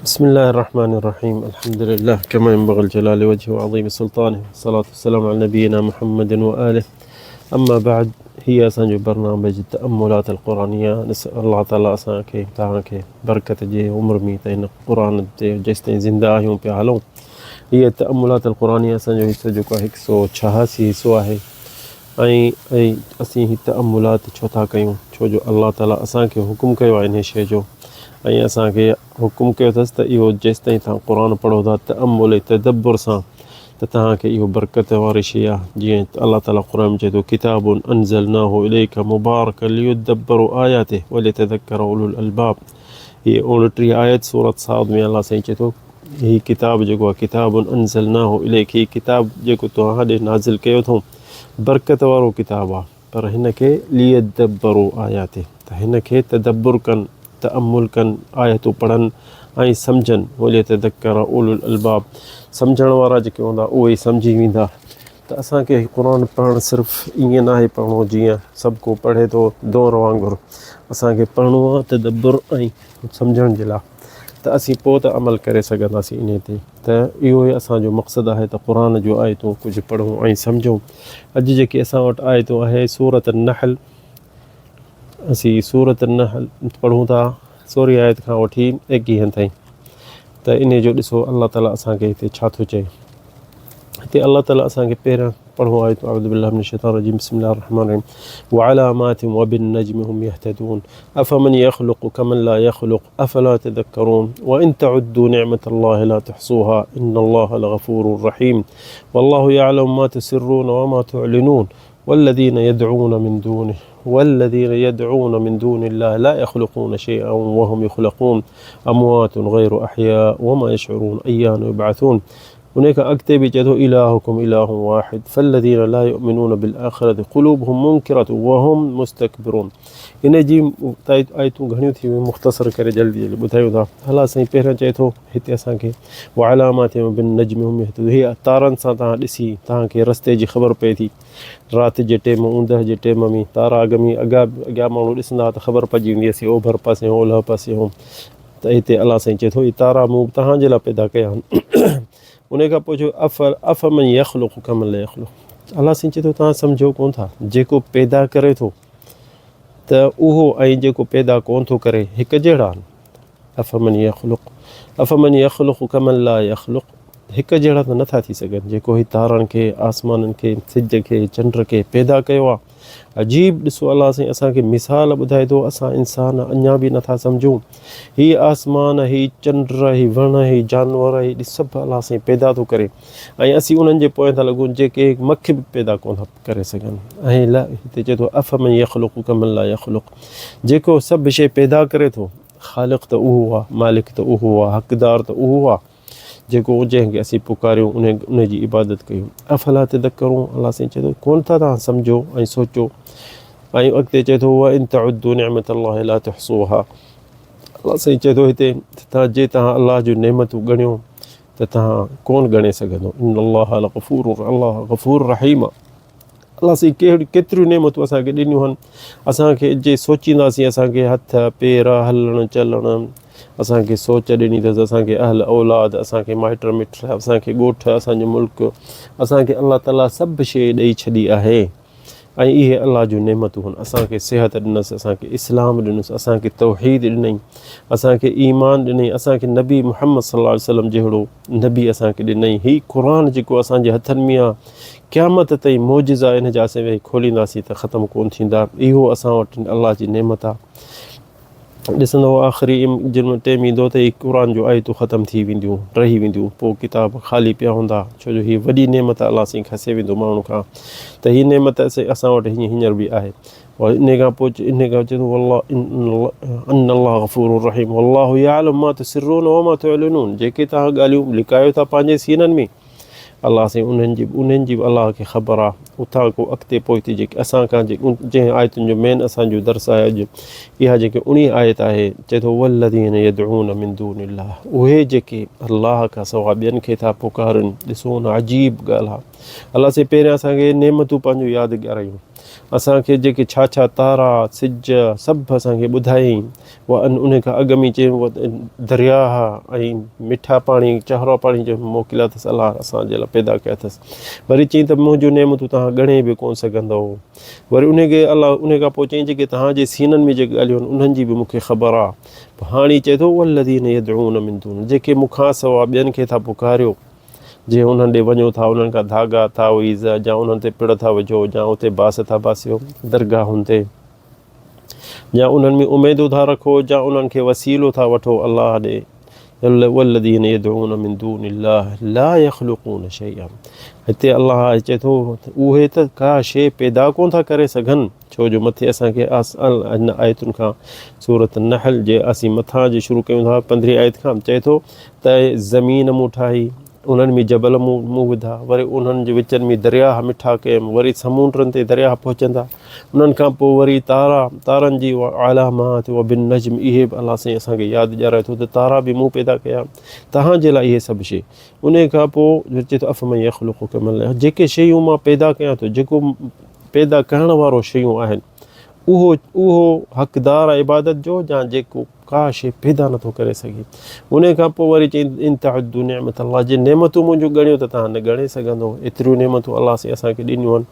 بسم الله الرحمن الرحيم الحمد لله كما ينبغي الجلال وجهه وعظيم سلطانه والصلاة والسلام على نبينا محمد وآله أما بعد هي أسانجو برنامج التأملات القرآنية نسأل الله تعالى أسانكي تاهنكي بركة جي عمر ميتين القرآن جيستين زنده آهيون پي حالون هي التأملات القرآنية أسانجو حصو جو کو 186 حصو آهي ऐं असीं ही तअम्मुलात छो था कयूं छो जो अल्लाह ताला असांखे हुकुम कयो आहे इन शइ जो ऐं असांखे हुकुम कयो अथसि त इहो जेसिताईं तव्हां क़ुर पढ़ो था तअम्मुल तदब्बुर सां त तव्हांखे इहो बरकत वारी शइ आहे जीअं अल्लाह ताला क़ुर में चए थो किताबुन अंज़लनाहु इलैका मुबारकन लियदब्बरु आयातिहि वलियतज़क्कर उलुल अलबाब हीअ 29 आयत सूरत साद में अल्लाह साईं चए थो हीउ किताब जेको आहे किताबुन अंज़लनाहु इलैक हीउ किताब जेको तव्हां ॾे नाज़िल कयो अथऊं बरकत वारो किताब आहे पर हिन खे लियदब्बरु आयातिहि त हिन खे तदब्बुर कनि तअम्मुल कनि आयतूं पढ़नि ऐं सम्झनि वलियतज़क्कर उलुल अलबाब सम्झण वारा जेके हूंदा उहे ई सम्झी वेंदा त असांखे क़ुर पढ़णु सिर्फ़ु ईअं न आहे पढ़णो जीअं सभु को पढ़े थो दौर वांगुरु असांखे पढ़णो आहे तदब्बुर ऐं सम्झण जे लाइ त असीं पोइ त अमल करे सघंदासीं इन ते त इहो ई असांजो मक़सदु आहे त क़ुर जो आयतूं कुझु पढ़ूं ऐं सम्झूं अॼु जेके असां वटि आयतूं आहे सूरत नहल असीं सूरत नहल पढ़ूं था 16 आयत खां वठी 21 ताईं त इन जो ॾिसो अल्लाह ताला असांखे हिते छा थो चए हिते अल्लाह ताला असांखे पहिरियां पढ़ो आयत अऊज़ु बिल्लाहि मिनश शैतानिर रजीम बिस्मिल्लाहिर रहमानिर रहीम वअलामातिन वबिन्नजमि हुम यहतदून अफमन यख़लुक़ु कमन ला यख़लुक़ु अफ़ला तज़क्करून वइन तउद्दू निअमतल्लाहि ला तुहसूहा इन्नल्लाहा लग़फूरुर रहीम वल्लाहु यअलमु मा तुसिर्रून वमा तुअलिनून والذين يدعون من دون الله لا يخلقون شيئا وهم يخلقون أموات غير أحياء وما يشعرون أيان يبعثون هناك أكتب جدو إلهكم إله واحد فالذين لا يؤمنون بالآخرة قلوبهم منكرة وهم مستكبرون इन जी आयतूं घणियूं थी वियूं मुख़्तसर करे जल्दी ॿुधायूं था हला साईं पहिरियों चए थो हिते असांखे वअलामातिन वबिन्नजमि हुम यहतदून हीअ तारनि सां तव्हां ॾिसी तव्हांखे रस्ते जी ख़बर पए थी राति जे टाइम ऊंदहि जे टाइम में तारा अॻु अॻियां माण्हू ॾिसंदा त ख़बर पइजी वेंदी असीं ओभर पासे ओलह पासे हूं त हिते अलाह साईं चए थो हीअ तारा मूं तव्हांजे लाइ पैदा कया आहिनि उन खां पोइ जो अफ़मन यख़लुक़ु कमन ला यख़लुक़ु अलाह साईं चए थो तव्हां सम्झो कोन था जेको पैदा करे थो त उहो ऐं जेको पैदा कोन थो करे हिकु जहिड़ा आहिनि अफ़मन यख़लुक़ु कमन ला यख़लुक़ु हिकु जहिड़ा त नथा थी सघनि जेको ही तारनि खे आसमाननि खे सिज खे चंड खे पैदा कयो आहे अजीब ॾिसो अलाह साईं असांखे मिसाल ॿुधाए थो असां इंसान अञा बि नथा सम्झूं हीअ आसमान हीअ चंड हीअ वण हीअ जानवर हीअ सभु अलाह साईं पैदा थो करे ऐं असीं उन्हनि जे पोयां था लॻूं जेके मख बि पैदा कोन था करे सघनि ऐं हिते चए थो अफ़मन यख़लुक़ु कमन ला यख़लुक़ु जेको सभु शइ पैदा करे थो ख़ालिक़ त उहो आहे मालिक त उहो आहे हक़दार त उहो आहे जेको जंहिंखे असीं पुकारियूं उन जी इबादत कयूं अफ़ला तज़क्करून अलाह साईं चए थो कोन था तव्हां सम्झो ऐं सोचो ऐं अॻिते चए थो वइन तउद्दू निअमतल्लाहि ला तुहसूहा अलाह साईं चए थो हिते तव्हां अलाह जूं नेमतूं ॻणियो त तव्हां कोन ॻणे सघंदो इन्नल्लाहा लग़फूरुर अलाह गफ़ूर रहीम अलाह साईं केतिरियूं नेमतूं असांखे ॾिनियूं आहिनि असांखे जे सोचींदासीं असांखे हथ पेर हलणु चलणु असांखे सोच ॾिनी अथसि असांखे अहल औलाद असांखे माइट मिट असांखे ॻोठ असांजो मुल्क असांखे अलाह ताला सभु शइ ॾेई छॾी आहे ऐं इहे अलाह जूं नेमतूं आहिनि असांखे सिहत ॾिनसि असांखे इस्लाम ॾिनसि असांखे तौहीद ॾिनई असांखे ईमान ॾिनई असांखे नबी मुहम्मद सल्लल्लाहु अलैहि वसल्लम जहिड़ो नबी असांखे ॾिनई हीउ क़ुर जेको असांजे हथनि में आहे क़यामत ताईं मौजिज़ा इन जा असां वेही खोलींदासीं त ख़तमु कोन थींदा इहो असां वटि अलाह जी नेमत आहे ॾिसंदो आख़िरी जिन टाइम ईंदो त हीअ क़ुर जो आयतूं ख़तमु थी वेंदियूं रही वेंदियूं पोइ किताब ख़ाली पिया हूंदा छो जो हीअ वॾी नेमत अलाह साईं खसे वेंदो माण्हू खां त हीअ नेमत असां वटि हींअर बि आहे और इन खां चए थो इन्नल्लाह गफ़ूरुर रहीम वल्लाहु यअलमु मा तुसिर्रून वमा तुअलिनून जेके तव्हां ॻाल्हियूं लिकायो था पंहिंजे सीननि में अलाह साईं उन्हनि जी अलाह खे ख़बर आहे उतां को अॻिते पहुती जेके असां खां जंहिं आयतुनि जो मेन असांजो दर्स आहे अॼु इहा जेके 19 आयत आहे चए थो वल्लज़ीन यदऊन मिन दूनिल्लाह उहे जेके अलाह खां सवाइ ॿियनि खे था पुकारनि ॾिसो न अजीब ॻाल्हि आहे अलाह साईं पहिरियां असांखे नेमतूं पंहिंजो यादि ॾियारायूं असांखे जेके छा छा तारा सिज सभु असांखे ॿुधायईं उन खां अॻु में चई दरिया ऐं मिठा पाणी चहिरो पाणी जो मोकिलिया अथसि अलाह असांजे लाइ पैदा कया अथसि। वरी चई त मुंहिंजूं नेमतूं तव्हां ॻणे बि कोन सघंदव। वरी उनखे अलाह उन खां पोइ चई जेके तव्हांजे सीननि में जेके ॻाल्हियूं आहिनि उन्हनि जी बि मूंखे ख़बर आहे। हाणे चए थो वल्लज़ीन यदऊन मिन दून, जेके मूंखां सवाइ ॿियनि खे था पुकारियो, जीअं उन्हनि ॾे वञो था, उन्हनि खां धागा था उईज़ या उन्हनि ते पिड़ था विझो या उते बास था बासियो दरगाहुनि ते, या उन्हनि में उमेदूं था रखो या उन्हनि खे वसीलो था वठो अलाह ॾे। वल्लज़ीन यदऊन मिन दूनिल्लाह ला यख़्लुक़ून शैअन, हिते अलाह चए थो उहे त का शइ पैदा कोन था करे सघनि। छो जो मथे असांखे हिन आयतुनि खां सूरत नहल जे असीं मथां जे शुरू कयूं था 15 आयत खां, चए थो त ज़मीन मूं ठाही, उन्हनि में जबल मूं विधा, वरी उन्हनि जे विचनि में दरिया मिठा कयमि, वरी समुंडनि ते दरिया पहुचंदा, उन्हनि खां पोइ वरी तारनि जी अलामात व बिन नजम, इहे बि अलाह साईं असांखे यादि ॾियाराए थो त तारा बि मूं पैदा कया तव्हांजे लाइ, इहे सभु शइ। उन खां पोइ चए थो अफ़मन यख़्लुक़ु कमन, जेके शयूं मां पैदा कयां थो, जेको पैदा करण वारो शयूं आहिनि उहो हक़दार आहे इबादत जो, या जेको का शइ पैदा नथो करे सघे। उन खां पोइ वरी चई इन तअद्दु निअमत अल्लाह, जे नेमतूं मुंहिंजूं ॻणियो त तव्हां न ॻणे सघंदो। एतिरियूं नेमतूं अलाह साईं असांखे ॾिनियूं आहिनि,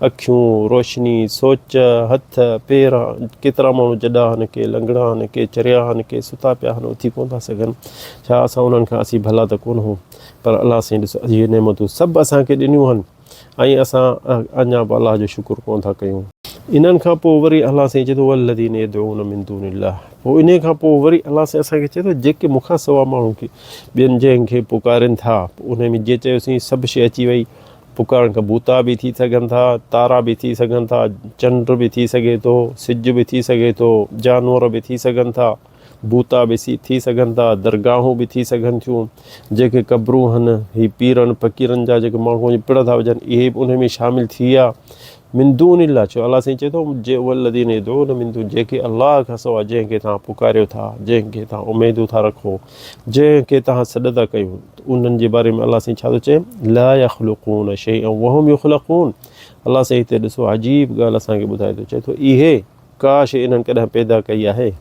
अखियूं, रोशनी, सोच, हथ पेर, केतिरा माण्हू जॾा आहिनि, के लंगड़ा आहिनि, के चरिया आहिनि, के सुता पिया आहिनि, उथी कोन था सघनि। छा असां उन्हनि खां असीं भला त कोन हो, पर अलाह साईं ॾिसो इहे नेमतूं सभु असांखे ॾिनियूं आहिनि ऐं असां अञा बि अलाह जो शुकुरु कोन था कयूं। इन्हनि खां पोइ वरी अलाह साईं चए थो वल्लज़ीन यदऊन मिन दूनिल्लाह, पोइ इन खां पोइ वरी अलाह साईं असांखे चए थो जेके मूंखां सवाइ माण्हू खे ॿियनि जंहिंखे पुकारनि था, उन में जीअं चयोसीं सभु शइ अची वई। पुकारण खां बूता बि थी सघनि था, तारा बि थी सघनि था, चंड बि थी सघे थो, सिज बि थी सघे थो, जानवर बि थी सघनि था, बूता बि थी सघनि था, दरगाहूं बि थी सघनि थियूं, जेके क़बरूं आहिनि, ही पीरनि फ़क़ीरनि जा जेके माण्हू पिड़ था विझनि, इहे बि उन में शामिलु थी विया। मिन दूनिल्लाह, छो अलाह साईं चए थो जे वल्लज़ीन यदऊन मिन दून, जेके अलाह खां सवाइ जंहिंखे तव्हां पुकारियो था, जंहिंखे तव्हां उमेदूं था रखो, जंहिंखे तव्हां सॾ था कयूं, उन्हनि जे बारे में अलाह साईं छा थो चए, ला यख़्लुक़ून शैअन वहुम युख़्लक़ून। अलाह साईं हिते ॾिसो अजीब ॻाल्हि असांखे ॿुधाए थो, चए थो इहे का शइ इन्हनि कॾहिं पैदा कई आहे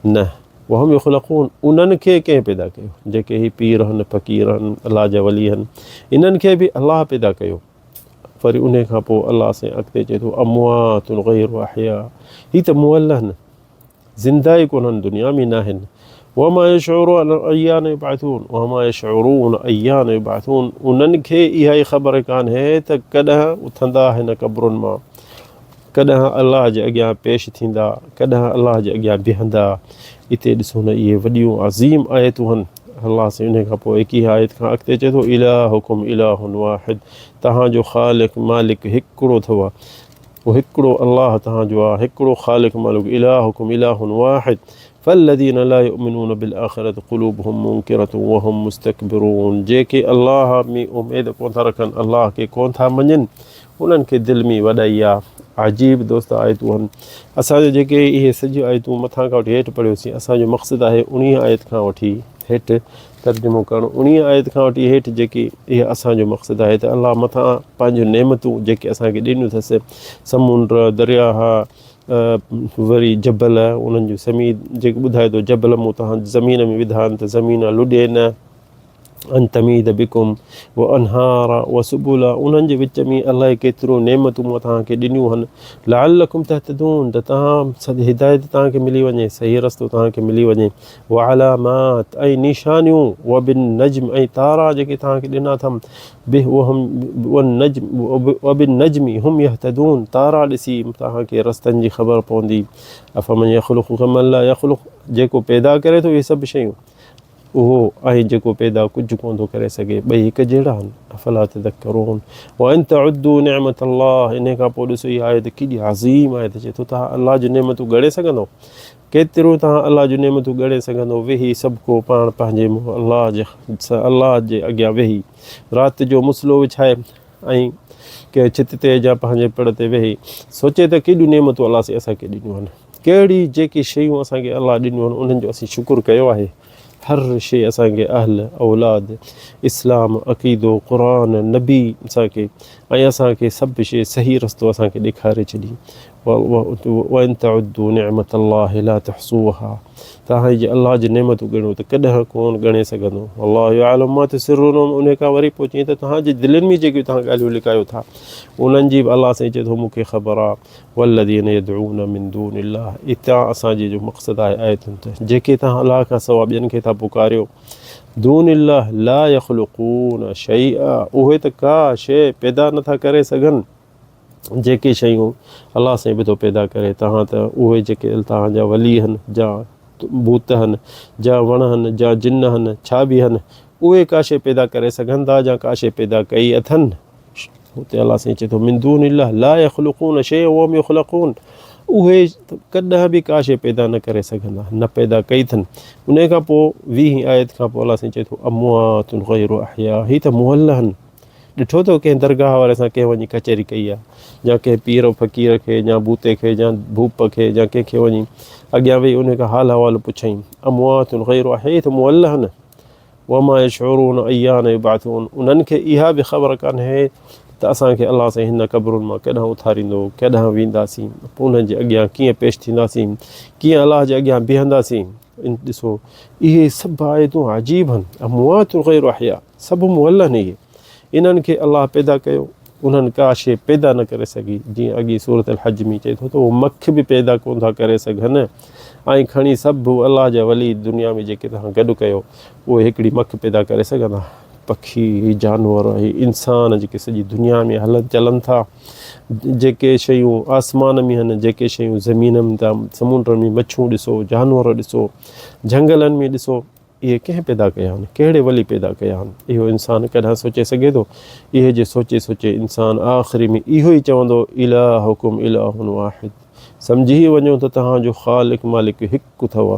न, वहुम युख़्लक़ून, उन्हनि खे कंहिं पैदा कयो, जेके ही पीर आहिनि, फ़क़ीर आहिनि, अलाह जा वली आहिनि, इन्हनि खे बि अलाह पैदा कयो। वरी उन खां पोइ अलाह साईं अॻिते चए थो अमवातुन ग़ैरु अहया, ही त मुअल आहिनि, ज़िंदा ई कोन आहिनि, दुनिया में न आहिनि। वमा यशऊरून अय्यान युबअसून, वमा यशऊरून अय्यान युबअसून, उन्हनि खे इहा ई ख़बर कान्हे त कॾहिं उथंदा हिन क़बरुनि मां, कॾहिं अलाह जे अॻियां पेश थींदा, कॾहिं अलाह जे अॻियां बीहंदा। हिते ॾिसो न इहे वॾियूं अज़ीम आयतूं आहिनि। अलाह साईं उन खां पोइ 21 आयत खां अॻिते चए थो इलाहुकुम इलाहुन वाहिद, तव्हांजो ख़ालिक़ मालिक हिकिड़ो अथव, उहो हिकिड़ो अलाह तव्हांजो आहे, हिकिड़ो ख़ालिक़ मालिक, इलाहुकुम इलाहुन वाहिद फल्लज़ीन ला युमिनून बिल आख़िरत क़ुलूबुहुम मुनकिरतुन वहुम मुस्तकबिरून, जेके अलाह में उमेद कोन था रखनि, अलाह खे कोन था मञनि, उन्हनि खे दिलि में वॾाई आहे। अजीब दोस्त आयतूं आहिनि। असांजो जेके इहे सॼियूं आयतूं मथां खां वठी हेठि पढ़ियोसीं, असांजो मक़सदु आहे 19 आयत खां वठी हेठि तर्जुमो करणु। 19 आयत खां वठी हेठि जेकी इहे असांजो मक़सदु आहे त अलाह मथां पंहिंजूं नेमतूं जेके असांखे ॾिनियूं अथसि, समुंड, दरिया, वरी जबल, उन्हनि जूं समीद जेके ॿुधाए थो, जबल मूं तव्हां ज़मीन में विधा आहिनि त ज़मीन लुॾे न, अन तमीद बिकुम व अनहारा व सुबुला, उन्हनि जे विच में अलाए केतिरियूं नेमतूं मां तव्हांखे ॾिनियूं आहिनि। लअल्लकुम तहतदून, त तव्हां हिदायत तव्हांखे मिली वञे, सही रस्तो तव्हांखे मिली वञे। व अलामात, ऐं निशानियूं, व बिन नजम, ऐं तारा जेके तव्हांखे ॾिना अथमि, व बिन नजमी हुम यहतदून, तारा ॾिसी तव्हांखे रस्तनि जी ख़बर पवंदी। अफ़मन यख़्लुक़ु कमन ला यख़्लुक़ु, जेको पैदा करे थो इहे सभु शयूं, उहो ऐं जेको पैदा कुझु कोन थो करे सघे, ॿई हिकु जहिड़ा आहिनि। अफ़ला तज़क्करून व इन तअद्दू निअमत अल्लाह, इन खां पोइ ॾिसो इहा आयत केॾी अज़ीम आयत, चए थो तव्हां अलाह जूं नेमतूं ॻणे सघंदव, केतिरियूं तव्हां अलाह जूं नेमतूं ॻणे सघंदव। वेही सभु को पाण पंहिंजे अलाह जे अॻियां वेही, राति जो मुसलो विछाए ऐं कंहिं छित ते या पंहिंजे पिड़ ते वेही सोचे त केॾियूं नेमतूं अलाह सां असांखे ॾिनियूं आहिनि, कहिड़ी जेकी शयूं असांखे अलाह ॾिनियूं आहिनि उन्हनि जो असीं शुकुरु कयो आहे। हर शइ असांखे अहल औलाद इस्लाम अक़ीदो क़ुरान नबी असांखे, ऐं असांखे सभु शइ सही रस्तो असांखे ॾेखारे छॾी। وَإِن تَعُدُّوا نِعْمَةَ اللَّهِ لَا تُحْصُوهَا तव्हां जे अलाह जी नेमतूं ॻणियो त कॾहिं कोन ॻणे सघंदो अल्लाहु यअलमु मा तुसिर्रून उन खां वरी पोइ चई त तव्हांजे दिलनि में जेके तव्हां ॻाल्हियूं लिकायो था उन्हनि जी बि अलाह साईं चए थो मूंखे ख़बर आहे वल्लज़ीन यदऊन मिन दूनिल्लाह इतां असांजे जो मक़सदु आहे आयतुनि त जेके तव्हां अलाह खां सवाइ ॿियनि खे था पुकारियो दूनिल्लाह ला यख़्लुक़ून शैआ उहे त का शइ पैदा नथा करे सघनि जेके शयूं अलाह साईं बि थो पैदा करे तव्हां त उहे जेके तव्हांजा वली आहिनि जा भूत आहिनि जा वण आहिनि जा जिन आहिनि छा बि आहिनि उहे का शइ पैदा करे सघनि था या का शइ पैदा कई अथनि हुते अलाह साईं चए थो मिन दूनिल्लाह ला यख़्लुक़ून शैअन वहुम युख़्लक़ून उहे कॾहिं बि का शइ पैदा न करे सघंदा न पैदा कई अथनि उन खां पोइ 20 आयत खां पोइ अलाह साईं चए थो अमवातुन ग़ैरु अहया ही त मुअल आहिनि ॾिठो अथव कंहिं दरगाह वारे सां कंहिं वञी कचहरी कई आहे या कंहिं पीर फ़क़ीर खे या बूते खे या भूप खे या कंहिंखे वञी अॻियां वेही उन खां हाल अहवालु पुछईं अमवातुन ग़ैरु अहया ही त मुअल आहिनि वमा यशऊरून अय्यान युबअसून उन्हनि खे इहा बि ख़बर कान्हे त असांखे अलाह साईं हिन क़बरुनि मां कॾहिं उथारींदो कॾहिं वेंदासीं पोइ उन्हनि जे अॻियां कीअं पेश थींदासीं कीअं अलाह जे अॻियां बीहंदासीं ॾिसो इहे सभु आयतूं अजीब आहिनि अमवातुन ग़ैरु अहया सभु मुअल आहिनि इहे इन्हनि खे अलाह पैदा कयो उन्हनि का शइ पैदा न करे सघी जीअं अॻी सूरत अल हज में चए थो त उहो मख बि पैदा कोन था करे सघनि ऐं खणी सभु अलाह जा वली दुनिया में जेके तव्हां गॾु कयो उहे हिकिड़ी मख पैदा करे सघंदा पखी जानवर इंसान जेके सॼी दुनिया में हलनि चलनि था जेके शयूं आसमान में आहिनि जेके शयूं ज़मीन में था समुंड में मच्छूं ॾिसो जानवर ॾिसो झंगलनि में ॾिसो इहे कंहिं पैदा कया आहिनि कहिड़े वली पैदा कया आहिनि इहो इंसानु कॾहिं सोचे सघे थो इहे जे सोचे सोचे इंसानु आख़िरी में इहो ई चवंदो इलाहुकुम इलाहुन वाहिद सम्झी वञो त तव्हांजो ख़ालिक मालिक हिकु अथव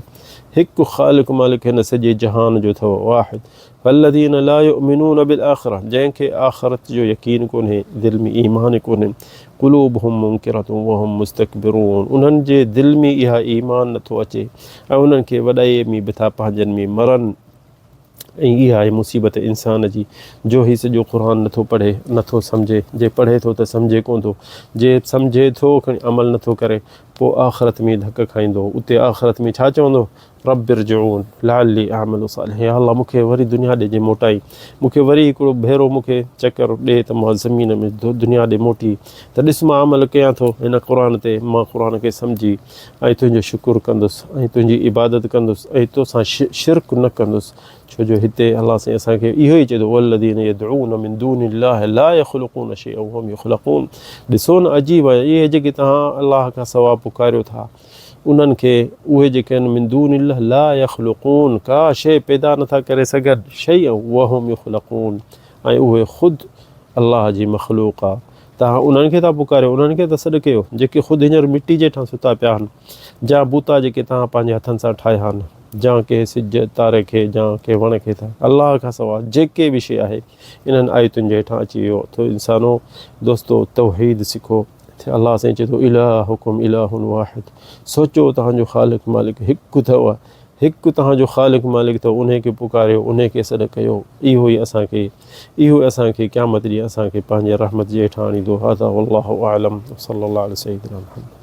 हिकु ख़ालिक मालिक हिन सॼे जहान जो अथव वाहिद फल्लज़ीन ला युमिनून बिल आख़िरह जंहिंखे आख़िरत जो यकीन कोन्हे दिलि में ईमान कोन्हे क़ुलूबुहुम मुनकिरतुन वहुम मुस्तकबिरून उन्हनि जे दिलि में इहा ईमान नथो अचे ऐं उन्हनि खे वॾाई में बि था पंहिंजनि में मरनि ऐं इहा आहे मुसीबत इंसान जी जो ही सॼो क़ुर नथो पढ़े नथो सम्झे जे पढ़े थो त सम्झे कोन थो जे सम्झे थो खणी अमल नथो करे पोइ आख़िरत में धक खाईंदो उते आख़िरत में छा चवंदो रब्बिरजिऊन लअल्ली अअमलु सालिह या अल्लाह मूंखे वरी दुनिया ॾे मोटाई मूंखे वरी हिकिड़ो भेरो मूंखे चकर ॾे त मां ज़मीन में दुनिया ॾे मोटी त ॾिस मां अमल कयां थो हिन क़ुर ते मां क़ुर खे सम्झी ऐं तुंहिंजो शुकुरु कंदुसि ऐं तुंहिंजी इबादत कंदुसि ऐं तोसां शिरक न कंदुसि छो जो हिते अलाह साईं असांखे इहो ई चए थो वल्लज़ीन यदऊन मिन दूनिल्लाह ला यख़्लुक़ून शैअन वहुम युख़्लक़ून ॾिसो न अजीब आहे इहे जेके तव्हां अलाह खां सवाइ पुकारियो था उन्हनि खे उहे जेके आहिनि मिन दूनिल्लाह ला यख़्लुक़ून का शइ पैदा नथा करे सघनि शैअन वहुम युख़्लक़ून ऐं उहे ख़ुदि अलाह जी मख़लूक़ आहे तव्हां उन्हनि खे था पुकारियो उन्हनि खे त सॾु कयो जेके ख़ुदि हींअर मिटी जे हेठां सुता पिया आहिनि जा बूता जेके तव्हां पंहिंजे हथनि सां ठाहिया आहिनि जा के सिज तारे खे या के वण खे था अलाह खां सवाइ जेके बि शइ आहे इन्हनि आयतुनि जे हेठां अची वियो त इंसानो दोस्तो तौहीद सिखो अलाह साईं चए थो इलाहुकुम इलाहुन वाहिद सोचो तव्हांजो ख़ालिक मालिक हिकु अथव हिकु तव्हांजो ख़ालिक मालिक अथव उन खे पुकारियो उन खे सॾु कयो इहो ई असांखे क़यामत ॾींहुं असांखे पंहिंजे रहमत जे हेठां आणींदो हाज़ा वल्लाहु अअलम सल्लल्लाहु अलैहि सय्यिदना मुहम्मद